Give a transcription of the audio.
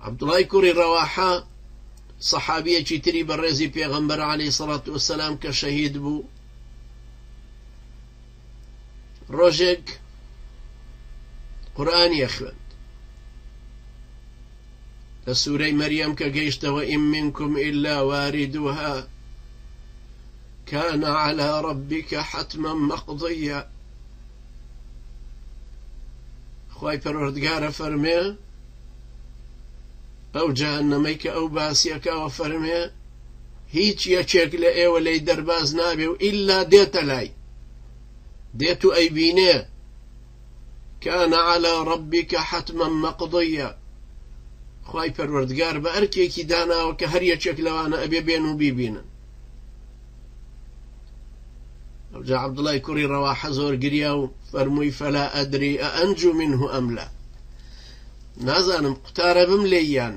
عبدوڵای کوڕی ڕەواحە سەحابیەکی تری بەڕێزی پێغەمبەر عەلەیهی سەڵات وەسەلام کە شەهید بوو، ڕۆژێک قورئانی خوێند لە سوورەی مەریەم کە گەیشتەوە ئین منکم ئیلا واردوها كان على ربك حتما مقضيا. خوای پەروەردگارە فەرمێ ئەو جەهەنەمەی کە ئەو باسیەکەوە فەرمێ هیچ یەکێک لە ئێوە لەی دەرباز نابێ و ئیلا دێتە لای، دێت و ئەیبینێ كان على ربك حتما مقضيا. خوای پەروەردگار بە ئەرکێکی داناوە کە هەر یەکێک لەوانە ئەبێ بێن و بیبینن. جا عبدوڵای کوڕی ڕەواحە زۆر گریا و فەرمووی فەلا ئەدری ئەئەنجو منه ئەم لا، نازانم قوتارە بم لێیان